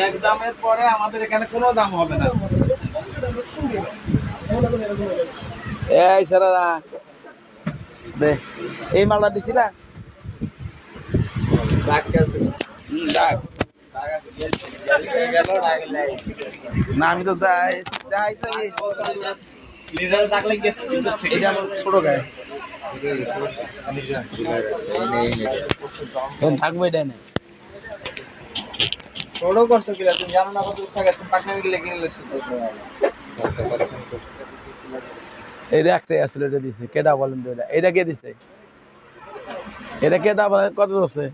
এক দামের পরে আমাদের এখানে কোনো দাম হবে না। এই সারারা দে এই মালটা দিছি না না আমি তো ছোট গায়ে থাকবো এটা নেই ছোট করছো কিনা তুমি জানো না কত থাকে তুমি পাকনামি গেলে কিনে লেছো এটা একটাই আসলে এটা দিছে কেডা বলেন তো এটা এটা কে দিছে এটা কেডা বলেন কত দছে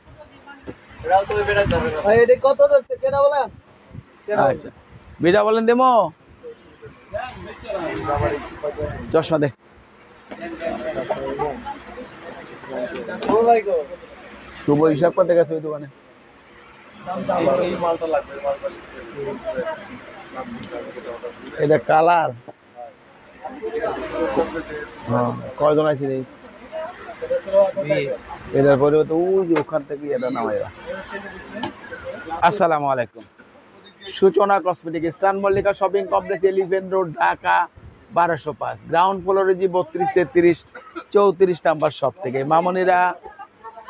এটাও তো বেড়া যাবে ভাই এটা কত দছে কেডা বলেন আচ্ছা বেড়া বলেন দেমো চশমা দে ও ভাই গো তুই হিসাব করতে গেছে ওই দোকানে এই মালটা লাগবে মাল পাশে এটা কালার হ্যাঁ কয়জন আছে রে এটার পরে তো ওই যে ওখান থেকে এটা নামাইবা আসসালামু আলাইকুম সূচনা কসমেটিক স্টান Mallika shopping complex elephant road Dhaka 1205 ground ফ্লোরে জি 32 33 34 নাম্বার শপ থেকে মামনিরা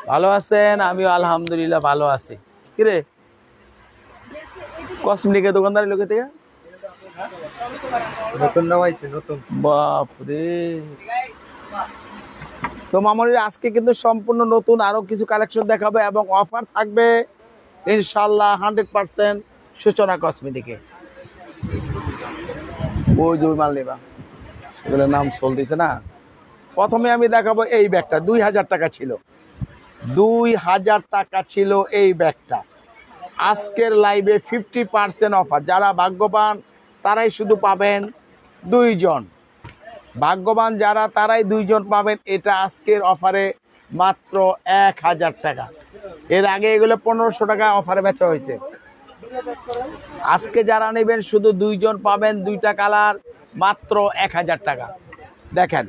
ভালো আছেন আমিও আলহামদুলিল্লাহ ভালো আছি কি রে কসমেটিকের দোকানদারি লোকে থেকে নতুন নামাইছে নতুন বাপ রে তো মামনিরা আজকে কিন্তু সম্পূর্ণ নতুন আরো কিছু কালেকশন দেখাবে এবং অফার থাকবে ইনশাআল্লাহ 100% সূচনা কসমেটিকে ওই যে মাল নেবা এগুলোর নাম চলতেছে না প্রথমে আমি দেখাবো এই ব্যাগটা 2000 টাকা ছিল 2000 টাকা ছিল এই ব্যাগটা আজকের লাইভে 50% অফার যারা ভাগ্যবান তারাই শুধু পাবেন দুইজন ভাগ্যবান যারা তারাই দুইজন পাবেন এটা আজকের অফারে মাত্র 1000 টাকা এর আগে এগুলো 1500 টাকা অফারে বেচা হয়েছে আজকে যারা নেবেন শুধু দুইজন পাবেন দুইটা কালার মাত্র 1000 টাকা দেখেন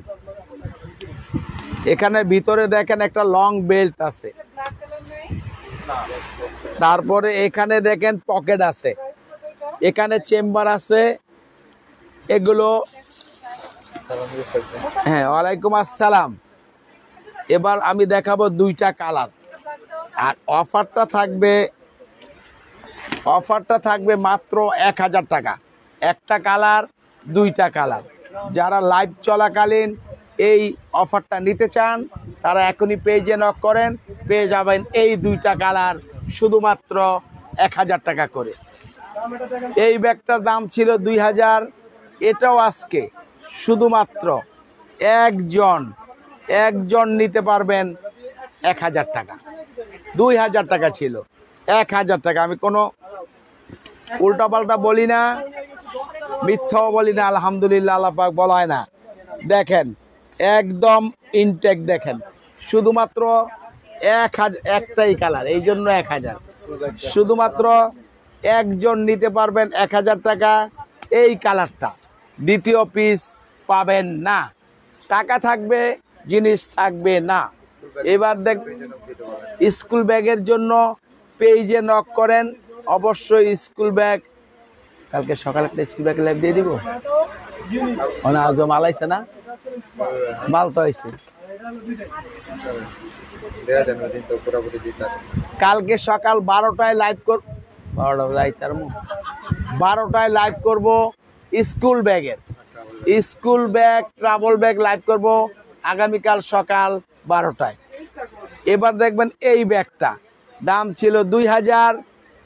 এখানে ভিতরে দেখেন একটা লং বেল্ট আছে তারপরে এখানে দেখেন পকেট আছে এখানে চেম্বার আছে এগুলো হ্যাঁ ওয়ালাইকুম আসসালাম এবার আমি দেখাবো দুইটা কালার আর অফারটা থাকবে মাত্র 1000 টাকা একটা কালার দুইটা কালার যারা লাইভ চলাকালীন এই অফারটা নিতে চান তারা এখনই পেজে নক করেন পেয়ে যাবেন এই দুইটা কালার শুধুমাত্র 1000 টাকা করে এই ব্যাগটার দাম ছিল 2000 এটাও আজকে শুধুমাত্র একজন নিতে পারবেন 1000 টাকা 2000 টাকা ছিল 1000 টাকা আমি কোনো উল্টাপাল্টা বলি না মিথ্যাও বলি না আলহামদুলিল্লাহ আল্লাহ পাক বলা হয় না দেখেন একদম ইনটেক দেখেন শুধুমাত্র 1000 একটাই কালার এই জন্য 1000 শুধুমাত্র একজন নিতে পারবেন 1000 টাকা এই কালারটা দ্বিতীয় পিস পাবেন না টাকা থাকবে জিনিস থাকবে না এবার দেখ স্কুল ব্যাগের জন্য পেজে নক করেন অবশ্যই স্কুল ব্যাগ কালকে সকালে একটা স্কুল ব্যাগ লাইভ দিয়ে দিব আজ মাল আইছে না মাল তো আইছে কালকে সকাল 12টায় লাইভ করব 12টায় লাইভ করব স্কুল ব্যাগের school bag travel bag live করব আগামীকাল সকাল 12টায় এবার দেখবেন এই ব্যাগটা দাম ছিল 2000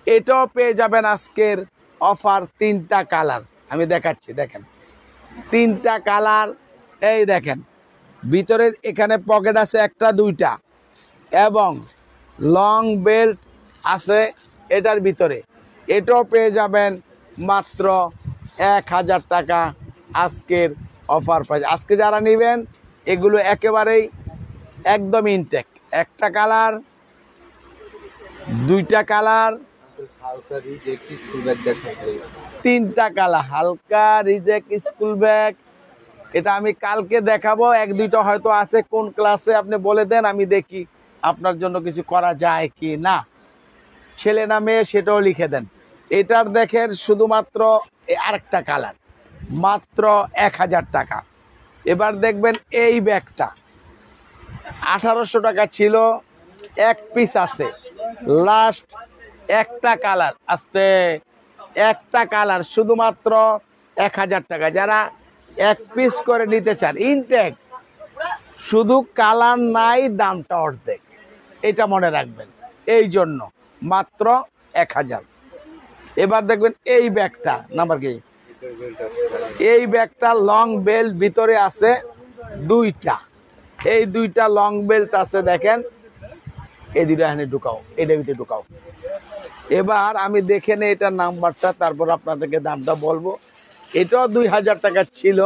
এটাও পেয়ে যাবেন আজকের অফার 3টা কালার আমি দেখাচ্ছি দেখেন 3টা কালার এই দেখেন ভিতরে এখানে পকেট আছে একটা দুইটা এবং লং বেল্ট আছে এটার ভিতরে এটাও পেয়ে যাবেন মাত্র 1000 টাকা আজকের অফার প্রাইস আজকে যারা নেবেন এগুলো একেবারেই একদম ইনটেক একটা কালার দুইটা কালার, তিনটা কালার, হালকা রিজেক্ট স্কুল ব্যাগ। এটা আমি কালকে দেখাবো, এক দুইটা হয়তো আছে। কোন ক্লাসে আপনি বলে দেন, আমি দেখি আপনার জন্য কিছু করা যায় কি না। ছেলে না মেয়ে সেটাও লিখে দেন। এটার দেখেন শুধুমাত্র আরেকটা কালার, মাত্র 1000 টাকা। এবার দেখবেন এই ব্যাগটা 1800 টাকা ছিল, এক পিস আছে, লাস্ট একটা কালার আসতে, একটা কালার শুধুমাত্র 1000 টাকা। যারা এক পিস করে নিতে চান, ইনটেক, শুধু কালার নাই, দামটা অর্ধেক, এটা মনে রাখবেন। এই জন্য মাত্র 1000। এবার দেখবেন এই ব্যাগটা নাম্বার কি, এই ব্যাগটা লং বেল্ট ভিতরে আছে দুইটা, এই দুইটা লং বেল্ট আছে দেখেন, এই দুইটা এখানে ঢুকাও, এটা ভিতরে ঢুকাও। এবার আমি দেখে নেই এটার নাম্বারটা, তারপর আপনাদেরকে দামটা বলবো। এটাও 2000 টাকা ছিল,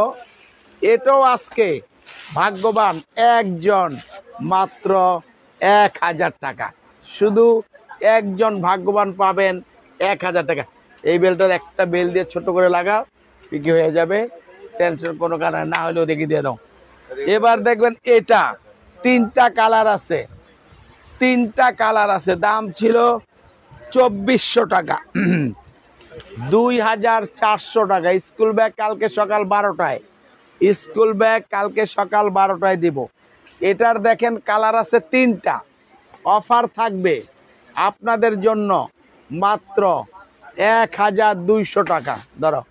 এটাও আজকে ভাগ্যবান একজন, মাত্র 1000 টাকা। শুধু একজন ভাগ্যবান পাবেন 1000 টাকা। এই বেলটার একটা বেল দিয়ে ছোট করে লাগাও, বিক্রি হয়ে যাবে, টেনশন কোনো কারণে না হলেও দেখি দিয়ে দাও। এবার দেখবেন এটা তিনটা কালার আছে, তিনটা কালার আছে, দাম ছিল 2400 টাকা, 2400 টাকা। স্কুল ব্যাগ কালকে সকাল 12টায়, স্কুল ব্যাগ কালকে সকাল 12টায় দিব। এটার দেখেন কালার আছে তিনটা, অফার থাকবে আপনাদের জন্য মাত্র 1200 টাকা। ধরো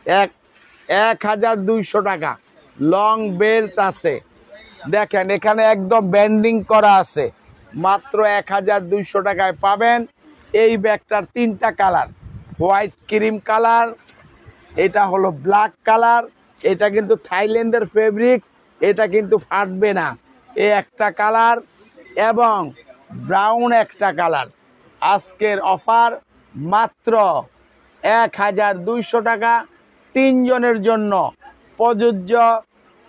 1200 টাকা। লং বেল্ট আছে দেখেন, এখানে একদম ব্যান্ডিং করা আছে, মাত্র 1200 টাকায় পাবেন। এই ব্যাগটার তিনটা কালার, হোয়াইট ক্রিম কালার, এটা হলো ব্ল্যাক কালার, এটা কিন্তু থাইল্যান্ডের ফেব্রিক্স, এটা কিন্তু ফাটবে না, এই একটা কালার, এবং ব্রাউন একটা কালার। আজকের অফার মাত্র 1200 টাকা, তিনজনের জন্য প্রযোজ্য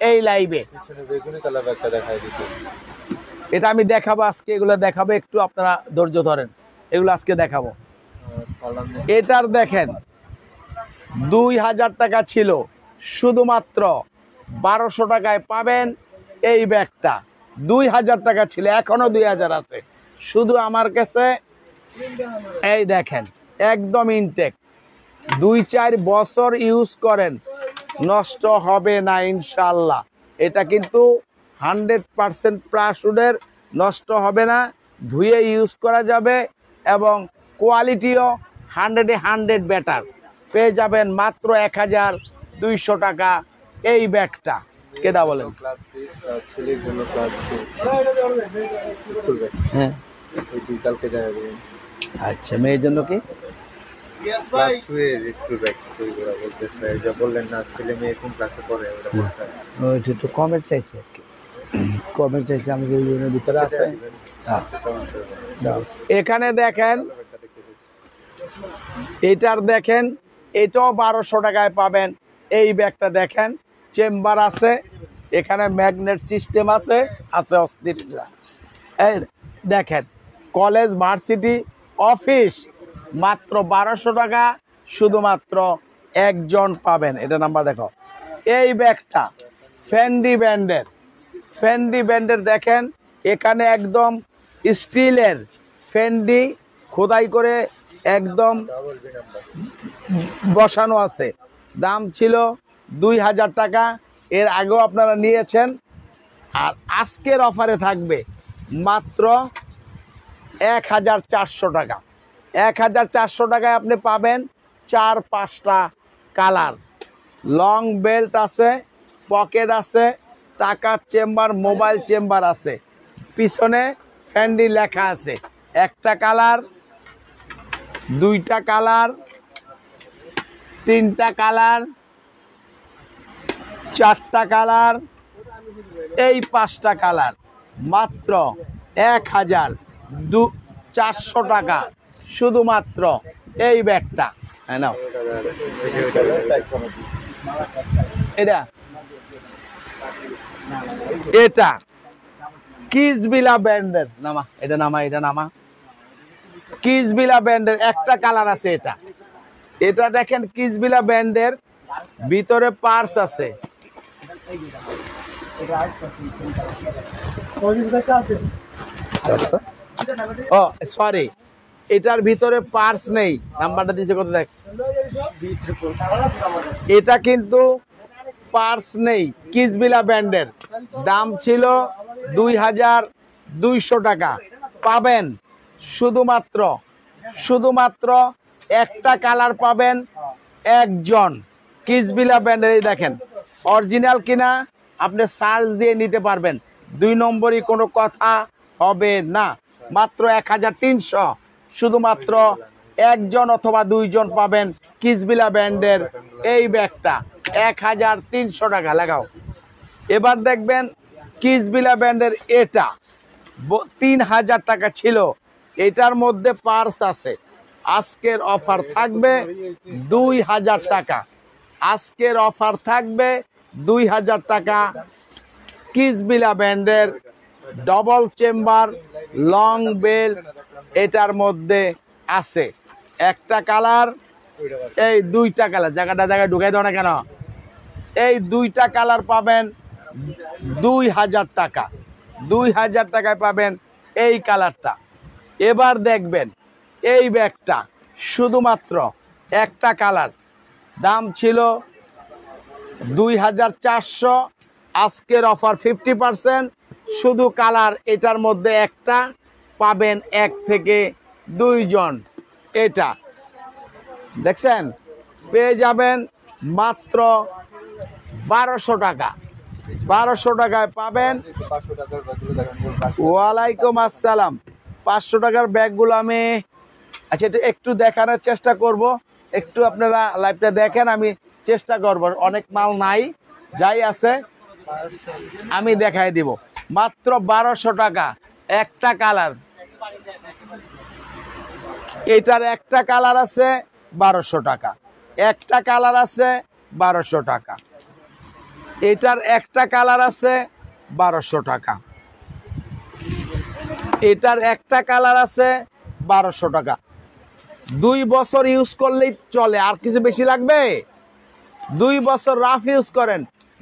এই লাইভে। এটা আমি দেখাবো আজকে, এগুলো দেখাবো, একটু আপনারা ধৈর্য ধরেন, এগুলো আজকে দেখাবো। এটার দেখেন 2000 টাকা ছিল, শুধুমাত্র 1200 টাকায় পাবেন এই ব্যাগটা। 2000 টাকা ছিল, এখনো 2000 আছে, শুধু আমার কাছে। এই দেখেন একদম ইনটেক, 2-4 বছর ইউজ করেন, নষ্ট হবে না ইনশাল্লাহ। এটা কিন্তু 100% প্রাসুডের, নষ্ট হবে না, ধুয়ে ইউজ করা যাবে, এবং কোয়ালিটিও 100 বেটার। পেয়ে যাবেন মাত্র 1200 টাকা এই ব্যাগটা। কেটা বলেন? হ্যাঁ, আচ্ছা, মেয়ের জন্য কি একটু কমের চাইছে আর কি, কমের চাইছে, আমি ভিতরে আছে। এখানে দেখেন এটার দেখেন, এটাও 1200 টাকায় পাবেন এই ব্যাগটা। দেখেন চেম্বার আছে, এখানে ম্যাগনেট সিস্টেম আছে, আছে অস্থির। এই দেখেন কলেজ, ভার্সিটি, অফিস, মাত্র 1200 টাকা, শুধুমাত্র একজন পাবেন। এটা নাম্বার দেখো। এই ব্যাগটা ফেন্ডি ব্র্যান্ডের, ফেন্ডি ব্র্যান্ডের দেখেন, এখানে একদম স্টিলের ফেন্ডি খোদাই করে একদম বসানো আছে। দাম ছিল 2000 টাকা, এর আগেও আপনারা নিয়েছেন। আর আজকের অফারে থাকবে মাত্র 1400 টাকা। 1400 টাকায় আপনি পাবেন 4-5টা কালার, লং বেল্ট আছে, পকেট আছে, টাকার চেম্বার, মোবাইল চেম্বার আছে, পিছনে ফ্যান্ডি লেখা আছে। একটা কালার, দুইটা কালার, তিনটা কালার, চারটা কালার, এই 5টা কালার, মাত্র 1400 টাকা, শুধুমাত্র এই ব্যাগটা। হ্যাঁ নাও, এটা এটা কিসবিলা ব্র্যান্ডের, নামা এটা, নামা এটা, নামা কিসবিলা ব্র্যান্ডের একটা কালার আছে। এটা এটা দেখেন কিসবিলা ব্র্যান্ডের, ভিতরে পার্স আছে। ও সরি, এটার ভিতরে পার্স নেই। নাম্বারটা দিতে কত দেখ, এটা কিন্তু পার্স নেই। কিসবিলা ব্র্যান্ডের দাম ছিল 2200 টাকা। পাবেন শুধুমাত্র একটা কালার পাবেন একজন। কিসবিলা ব্র্যান্ডের, এই দেখেন অরিজিনাল কিনা আপনি সার্চ দিয়ে নিতে পারবেন। 2 নম্বরই কোনো কথা হবে না। মাত্র 1300, শুধুমাত্র একজন অথবা 2 জন পাবেন কিসবিলা ব্র্যান্ডের এই ব্যাগটা। 1300 টাকা লাগাও। এবার দেখবেন কিসবিলা ব্র্যান্ডের এটা 3000 টাকা ছিল। এটার মধ্যে পার্স আছে। আজকের অফার থাকবে 2000 টাকা। আজকের অফার থাকবে 2000 টাকা। কিসবিলা ব্র্যান্ডের ডবল চেম্বার লং বেল্ট এটার মধ্যে আছে। একটা কালার, এই 2টা কালার, জায়গায় ঢুকাই দাও না কেন। এই 2টা কালার পাবেন 2000 টাকা। 2000 টাকায় পাবেন এই কালারটা। এবার দেখবেন এই ব্যাগটা শুধুমাত্র একটা কালার, দাম ছিল 2400। আজকের অফার 50%। শুধু কালার এটার মধ্যে একটা পাবেন 1 থেকে 2 জন। এটা দেখছেন পেয়ে যাবেন মাত্র 1200 টাকা। 1200 টাকায় পাবেন। ওয়ালাইকুম আসসালাম। 500 টাকার ব্যাগগুলো আমি আচ্ছা এটা একটু দেখানোর চেষ্টা করব। একটু আপনারা লাইভটা দেখেন, আমি চেষ্টা করব। অনেক মাল নাই, যাই আছে আমি দেখাই দিব। মাত্র 1200 টাকা একটা কালার। এটার একটা কালার আছে 1200 টাকা। একটা কালার আছে 1200 টাকা। এটার একটা কালার আছে 1200 টাকা। এটার একটা কালার আছে 1200 টাকা। 2 বছর ইউজ করলেই চলে, আর কিছু বেশি লাগবে? 2 বছর রাফ ইউজ করেন,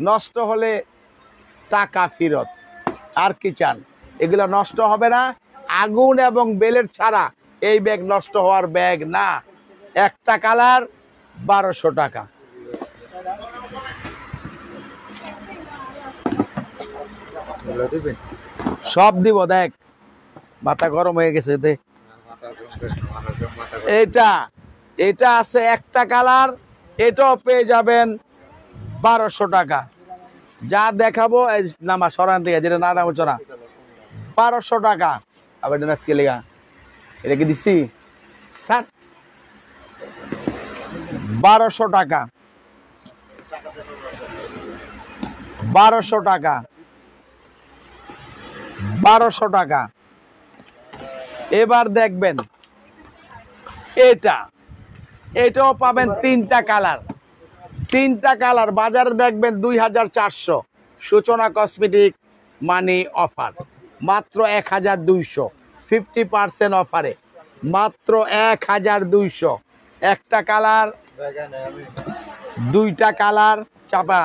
নষ্ট হলে টাকা ফেরত। আর কি চান? এগুলো নষ্ট হবে না। আগুন এবং বেলেট ছাড়া এই ব্যাগ নষ্ট হওয়ার ব্যাগ না। একটা কালার 1200 টাকা। সব দিব, দেখ মাথা গরম হয়ে গেছে। এটা আছে একটা কালার, এটাও পেয়ে যাবেন 1200 টাকা। যা দেখাবো নামা সরান থেকে, যেটা না দাম হচ্ছে না, 1200 টাকা। আবার আজকে লেগা এটা কি দিচ্ছি স্যার? 1200 টাকা। 1200 টাকা। 1200 টাকা। এবার দেখবেন এটাও পাবেন 3টা কালার। 3টা কালার বাজারে দেখবেন 2400। সূচনা কসমেটিক মানি অফার মাত্র 1200। 50% অফারে মাত্র 1200। একটা কালার, 2টা কালার চাপা,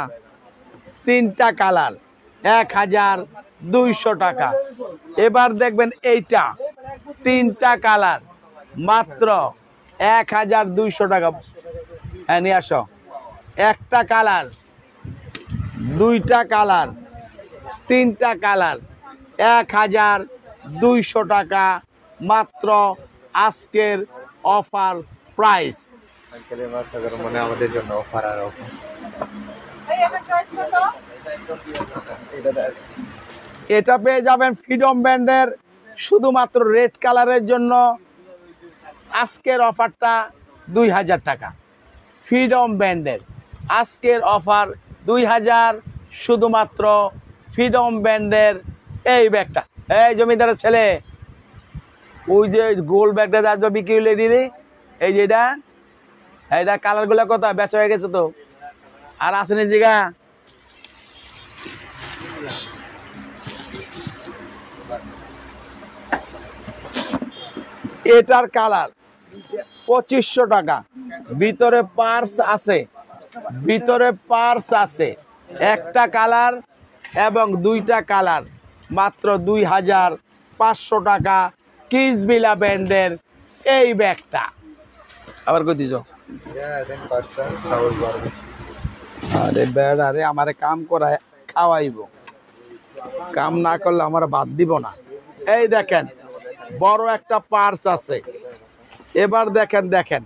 3টা কালার 1200 টাকা। এবার দেখবেন এইটা 3টা কালার মাত্র 1200 টাকা। হ্যাঁ নিয়ে আসো। একটা কালার, 2টা কালার, 3টা কালার 1200 টাকা মাত্র। আজকের অফার প্রাইস। মানে আমাদের জন্য অফার আর অফার। এটা পেয়ে যাবেন ফ্রিডম ব্র্যান্ডের, শুধুমাত্র রেড কালারের জন্য আজকের অফারটা 2000 টাকা। ফ্রিডম ব্র্যান্ডের আজকের অফার 2000, শুধুমাত্র ফ্রিডম ব্র্যান্ডের এই ব্যাগটা। এই জমিদারের ছেলে, ওই যে গোল ব্যাগটা যা বিক্রি হলে দিলি, এই যে এটা কালারগুলো কত বেচা হয়ে গেছে তো, আর আসেনি জিগা। এটার কালার 2500 টাকা। ভিতরে পার্স আছে, ভিতরে পার্স আছে। একটা কালার এবং দুইটা কালার, মাত্র 2500 টাকা। কিসবিলা ব্র্যান্ডের এই ব্যাগটা। আবার কই দিছ? আরে ব্যাড, আরে আমারে কাম করায় খাওয়াইব, কাম না করলে আমার বাদ দিব না। এই দেখেন বড় একটা পার্স আছে। এবার দেখেন দেখেন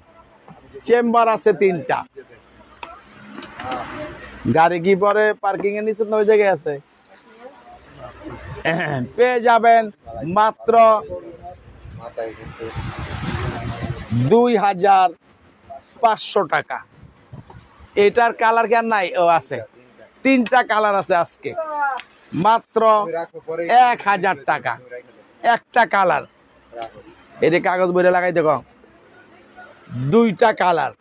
চেম্বার আছে 3টা। গাড়ি কি পরে পার্কিং এর নিচে ওই জায়গায় আছে। পেয়ে যাবেন মাত্র 2500 টাকা। এটার কালার কেন নাই? ও আছে, 3টা কালার আছে আজকে, মাত্র 1000 টাকা একটা কালার। এটা কাগজ বইরে লাগাই দেখো, 2টা কালার,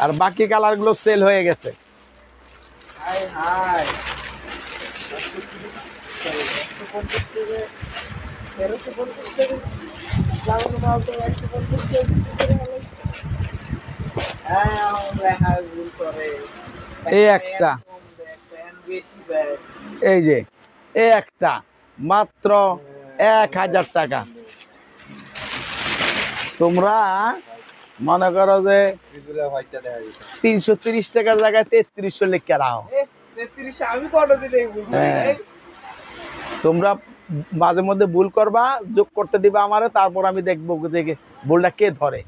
আর বাকি কালার গুলো সেল হয়ে গেছে। এই একটা, এই যে এই একটা, মাত্র 1000 টাকা। তোমরা মনে করো যে 330 টাকার জায়গায় 3300 লিখে রাখো। তোমরা মাঝে মধ্যে ভুল করবা, যোগ করতে দিবা আমারে, তারপর আমি দেখবো যে ভুলটা কে ধরে।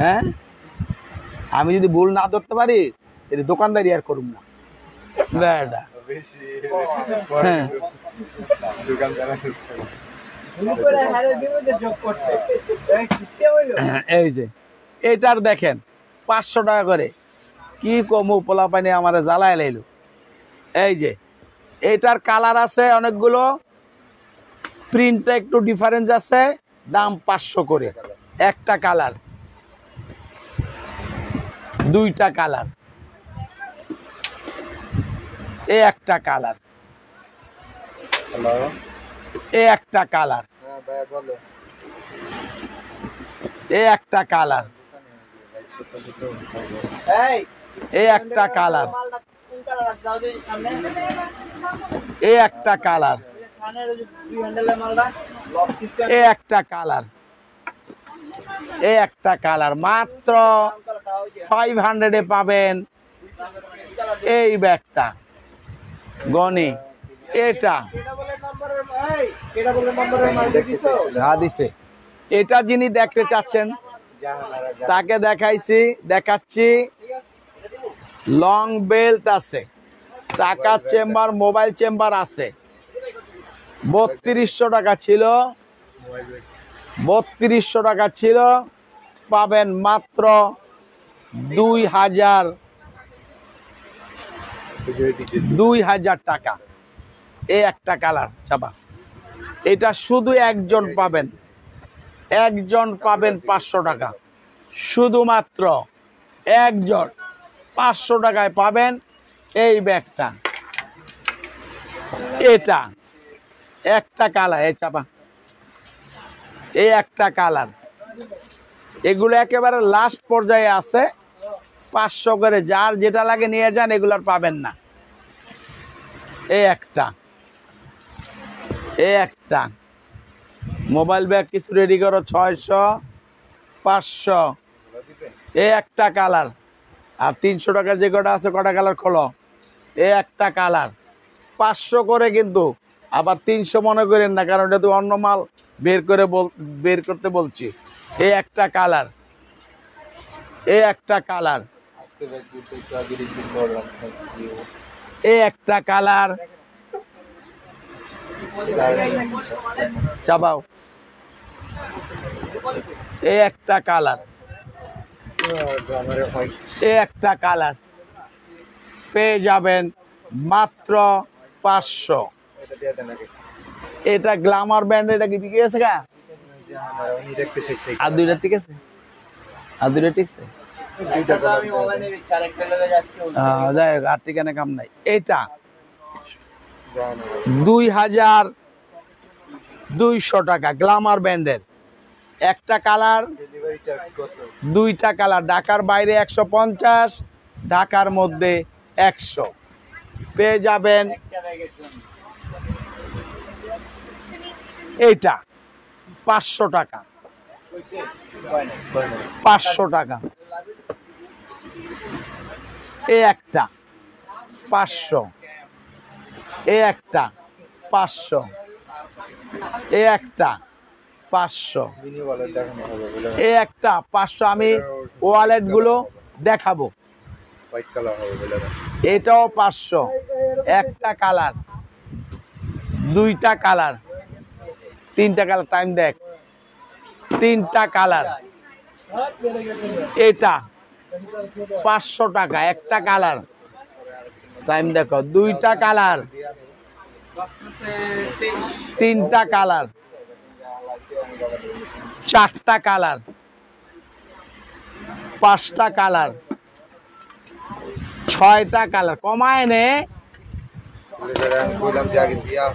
হ্যাঁ, আমি যদি ভুল না ধরতে পারি এটা দোকানদারি আর করুম না। হ্যাঁ, এই যে এটার দেখেন 500 টাকা করে। কি কমু, পোলা পানি আমার জ্বালায় লাইলো। এই যে এটার কালার আছে অনেকগুলো, প্রিন্টটা একটু ডিফারেন্স আছে, দাম 500 করে। একটা কালার, 2টা কালার, এই একটা কালার, এই একটা কালার, এই একটা কালার, এই একটা কালার, এই একটা কালার, এই একটা কালার, এই একটা কালার। মাত্র 500 পাবেন এই ব্যাগটা। গনি এটা দিছে। এটা যিনি দেখতে চাচ্ছেন তাকে দেখাচ্ছি। লং বেল্ট আছে, টাকা চেম্বার, মোবাইল চেম্বার আছে। 3200 টাকা ছিল, 3200 টাকা ছিল, পাবেন মাত্র 2000 টাকা। এই একটা কালার চাপা, এটা শুধু একজন পাবেন, একজন পাবেন 500 টাকা, শুধুমাত্র একজন 500 টাকায় পাবেন এই ব্যাগটা। এটা একটা কালার, এই চাপা, এই একটা কালার। এগুলো একেবারে লাস্ট পর্যায়ে আছে, 500 করে। যার যেটা লাগে নিয়ে যান, এগুলার পাবেন না। এই একটা, এই একটা মোবাইল ব্যাগ কিছু রেডি করো, 600 500। এই একটা কালার, আর 300 টাকার যে কটা আছে কটা কালার খোলো। এই একটা কালার 500 করে, কিন্তু আবার 300 মনে করেন না, কারণ এটা তো অন্য মাল বের করতে বলছি। এই একটা কালার, এই একটা কালার, এই একটা কালার চাবাও, এই একটা কালার, এই একটা কালার পেয়ে যাবেন মাত্র 500। এটা গ্ল্যামার ব্র্যান্ড, এটা কি বিক্রি আছে গা? আর 2টা ঠিক আছে, আর 2টা ঠিক আছে, যাই হোক, আর ঠিকানা কাম নাই। এটা 2000 200 টাকা গ্ল্যামার ব্র্যান্ডের। একটা কালার, ডেলিভারি চার্জ কত? দুইটা কালার, ঢাকার বাইরে 150, ঢাকার মধ্যে 100 পেয়ে যাবেন। এইটা 500 টাকা, 500 টাকা। এই একটা 500, এই একটা 500, এই একটা 500, মিনি ওয়ালেট দেখানো হবে বলে এই একটা 500। আমি ওয়ালেট গুলো দেখাবো। হোয়াইট কালার হবে বলে এটাও 500, একটা কালার, দুইটা কালার, তিনটা কালার, টাইম দেখ, তিনটা কালার। এটা 500 টাকা, একটা কালার, টাইম দেখো, দুইটা কালার, তিনটা কালার, চারটা কালার, পাঁচটা কালার, ছয়টা কালার, কমায় নে, আমি বললাম যে আগে দিয়া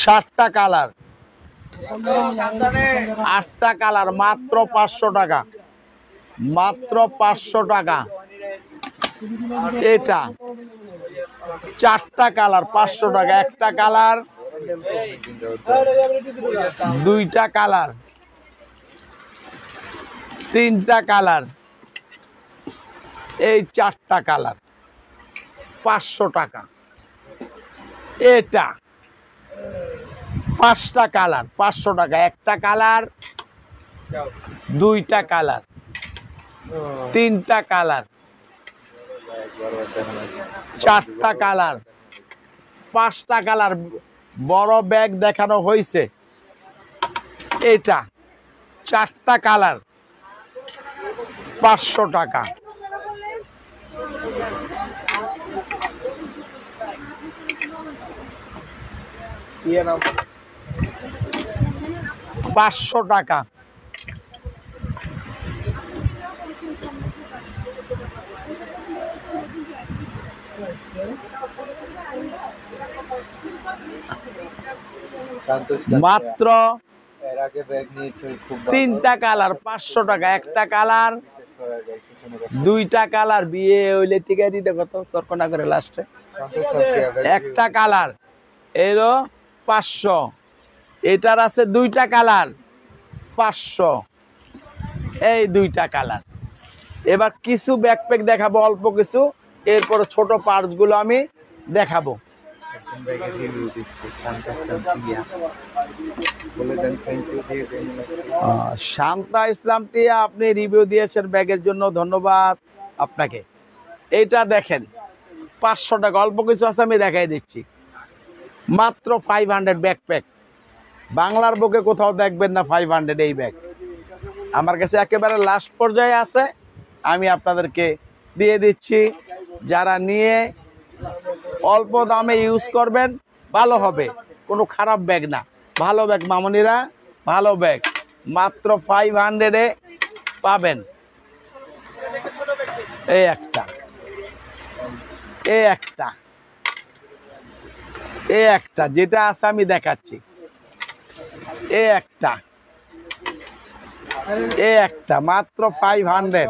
7টা কালার, 8টা কালার, মাত্র 500 টাকা, মাত্র 500 টাকা। এটা 4টা কালার, 500 টাকা, একটা কালার, দুইটা কালার, তিনটা কালার, এই 4টা কালার, 500 টাকা। এটা 5টা কালার, 500 টাকা, একটা কালার, দুইটা কালার, তিনটা কালার, চারটা কালার, 5টা কালার। বড় ব্যাগ দেখানো হয়েছে। এটা 4টা কালার, 500 টাকা। ইয়ে নাম 500 টাকা। সন্তোষ মাত্র এর আগে ব্যাগ নিয়েছে খুব তিনটা কালার, 500 টাকা, একটা কালার, দুইটা কালার, বিয়ে হইলে টিকা দিতে কত তর্ক না করে লাস্টে। সন্তোষ একটা কালার এলো 500, এটার আছে দুইটা কালার, 500, এই দুইটা কালার। এবার কিছু ব্যাকপ্যাক দেখাবো, অল্প কিছু, এরপর ছোট পার্টস গুলো আমি দেখাবো। ব্যাগের রিভিউ দিচ্ছে সন্তোষ দিয়া বলে দেন থ্যাংক ইউ দিয়ে দেন। শান্তা ইসলাম টিয়া, আপনি রিভিউ দিয়েছেন ব্যাগের জন্য, ধন্যবাদ আপনাকে। এইটা দেখেন 500 টাকা, অল্প কিছু আছে আমি দেখাই দিচ্ছি, মাত্র 500 ব্যাকপ্যাক। বাংলার বুকে কোথাও দেখবেন না 500 এই ব্যাগ। আমার কাছে একেবারে লাস্ট পর্যায়ে আছে, আমি আপনাদেরকে দিয়ে দিচ্ছি। যারা নিয়ে অল্প দামে ইউজ করবেন ভালো হবে, কোনো খারাপ ব্যাগ না, ভালো ব্যাগ মামনিরা, ভালো ব্যাগ, মাত্র 500-এ পাবেন। এই একটা, এই একটা, এই একটা, যেটা আছে আমি দেখাচ্ছি, এই একটা, এই একটা, মাত্র 500,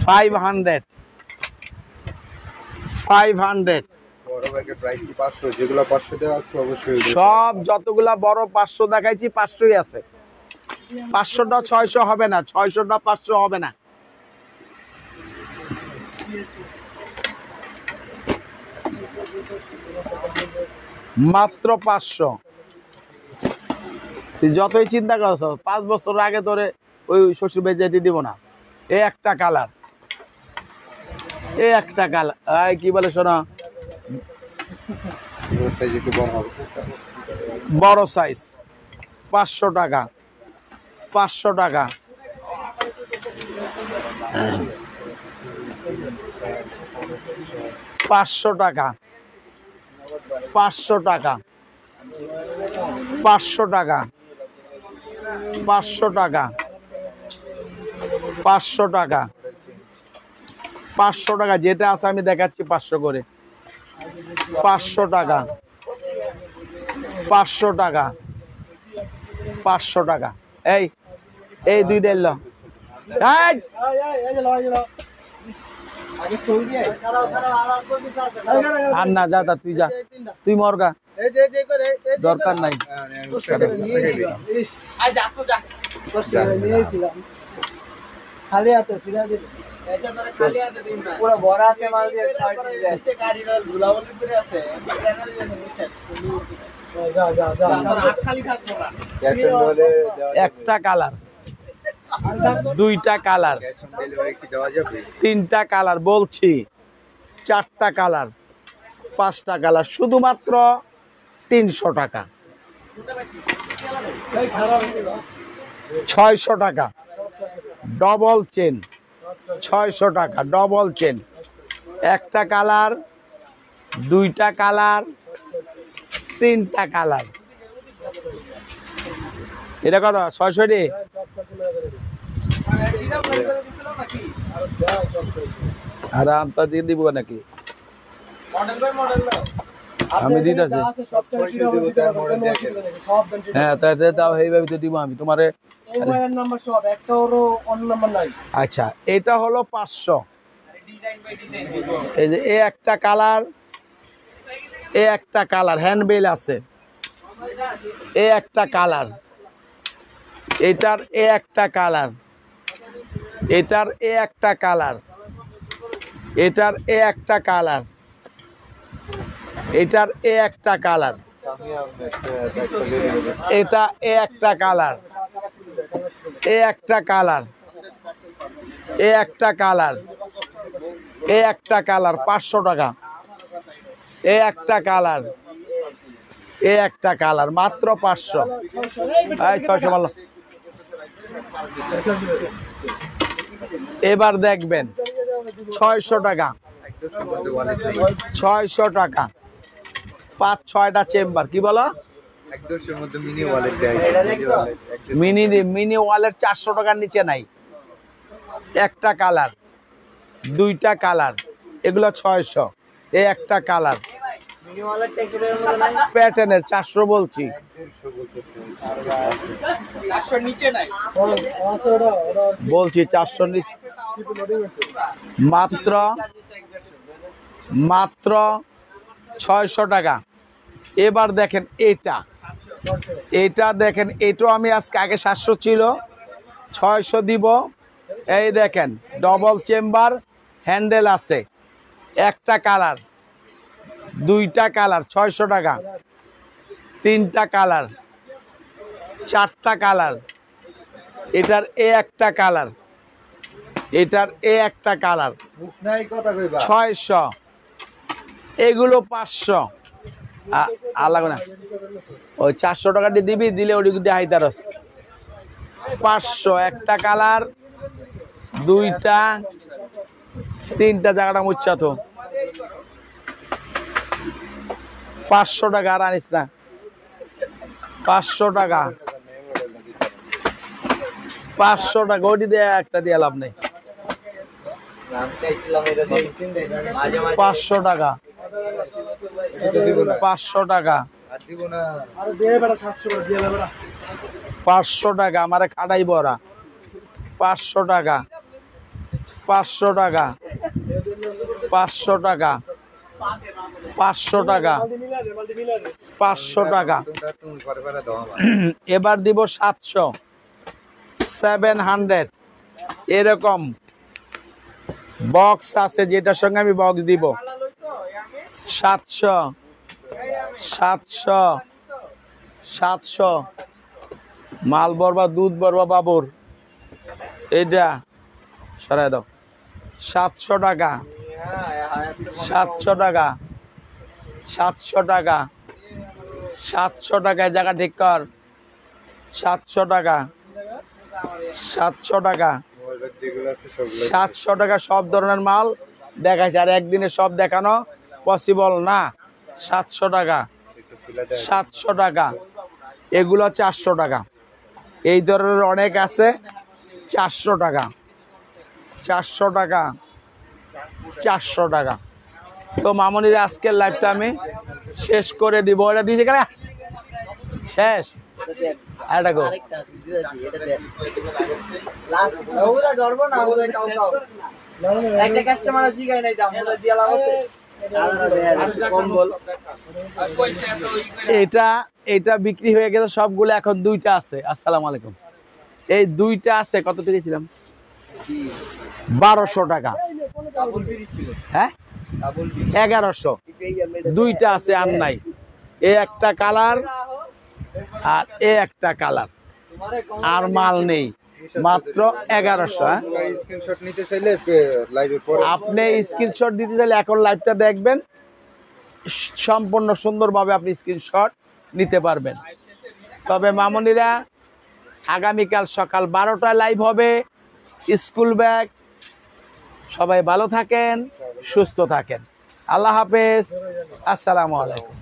500, 500। বড় ব্যাগের প্রাইস কি 500? যেগুলো 500 দেওয়া আছে অবশ্যই সব যতগুলা বড় 500 দেখাইছি 500ই আছে। 500টা 600 হবে না, 600টা 500 হবে না। মাত্র 500। তুই যতই চিন্তা করছ 5 বছর আগে ধরে ওই শ্বশুর বাড়ি যেতে দিব না। এই একটা কালার, এই একটা কালার, কি বলে শোনা, সাইজ একটু বড় হবে। বড় সাইজ 500 টাকা, 500 টাকা, 500 টাকা, 500 টাকা, 500 টাকা, 500 টাকা, 500 টাকা, 500 টাকা, যেটা আছে আমি দেখাচ্ছি 500 করে, 500 টাকা, 500 টাকা 500 টাকা এই দুই দিল আর না যা তুই যা তুই মরগা দরকার নাই খালি হাতে ফিরা দিল পুরো বড় হাতে মাল দিয়ে গাড়ি ধুলাবলি করে আছে যা যা যা খালি থাকবো না একটা কালার দুইটা কালার তিনটা কালার বলছি চারটা কালার পাঁচটা কালার শুধুমাত্র 300 টাকা 600 টাকা ডবল চেন 600 টাকা ডবল চেন একটা কালার দুইটা কালার তিনটা কালার এটা কত 600 রে আরাম তো দিয়ে দিব নাকি আমি দিতেছি হ্যাঁ তাই দাও এইভাবে তো দিব আমি তোমারে আচ্ছা এটা হলো 500 এই যে একটা কালার একটা কালার হ্যান্ডবেল আছে একটা কালার এটার একটা কালার এটার একটা কালার এটার একটা কালার এটার একটা কালার এটা একটা কালার একটা কালার একটা কালার একটা কালার 500 টাকা একটা কালার একটা কালার মাত্র 500 600 ভালো এবার দেখবেন 600 টাকা 600 টাকা 5-6টা চেম্বার কি বলো মিনি ওয়ালেট 400 টাকার নিচে নাই একটা কালার দুইটা কালার এগুলো 600 এই একটা কালার প্যাটার্নের 400 বলছি বলছি 400 নিচে মাত্র 600 টাকা এবার দেখেন এটা দেখেন এটাও আমি আজকে আগে 700 ছিল 600 দিব এই দেখেন ডবল চেম্বার হ্যান্ডেল আছে একটা কালার দুইটা কালার 600 টাকা তিনটা কালার চারটা কালার এটার একটা কালার এটার একটা কালার 600 এগুলো 500 আলাগো না ওই 400 টাকা দিয়ে দিবি দিলে ওটি দিয়ে হাইতারস 500 একটা কালার দুইটা তিনটা জায়গাটা মুচ্ছা তো 500 টাকা আর আনিস না 500 টাকা 500 টাকা ওটি দিয়ে একটা দিয়ে লাভ নেই 500 টাকা 500 টাকা 500 টাকা আমারে খাটাইব ওরা 500 টাকা 500 টাকা 500 টাকা 500 টাকা 500 টাকা এবার দিব 700 এরকম বক্স আছে যেটার সঙ্গে আমি বক্স দিব 700 মাল বরবা দুধ বরবা বাবুর এটা সরাই দাও 700 টাকা 700 টাকা 700 টাকা 700 টাকায় জায়গা ঠিক কর 700 টাকা 700 টাকা 700 টাকা সব ধরনের মাল দেখাইছে আর একদিনে সব দেখানো পসিবল না 700 টাকা 700 টাকা এগুলো 400 টাকা এই ধরনের অনেক আছে 400 টাকা 400 টাকা 400 টাকা তো মামনির আজকের লাইভটা আমি শেষ করে দিব এটা দিয়েছে কেন শেষ আরেকটা গো ওগুলা ধরবো না, ওগুলা কাউ কাউ। একটা কাস্টমার জিগাই নাই দাম, ওগুলা দিয়া লাভ আছে? কম বল। এটা বিক্রি হয়ে গেছে সবগুলো, এখন দুইটা আছে। আসসালামু আলাইকুম। এই দুইটা আছে, কত টাকা ছিলাম? 1200 টাকা। ডাবল বিড়ি ছিল, হ্যাঁ, ডাবল বিড়ি। 1100। দুইটা আছে, আর নাই। এ একটা কালার আর এ একটা কালার, আর মাল নেই, মাত্র 1100। হ্যাঁ, স্ক্রিনশট নিতে চাইলে লাইভে পরে আপনি স্ক্রিনশট দিতে চাইলে এখন লাইভটা দেখবেন, সম্পূর্ণ সুন্দরভাবে আপনি স্ক্রিনশট নিতে পারবেন। তবে মামুনিরা, আগামীকাল সকাল 12টায় লাইভ হবে, স্কুল ব্যাগ। সবাই ভালো থাকেন, সুস্থ থাকেন। আল্লাহ হাফেজ, আসসালামু আলাইকুম।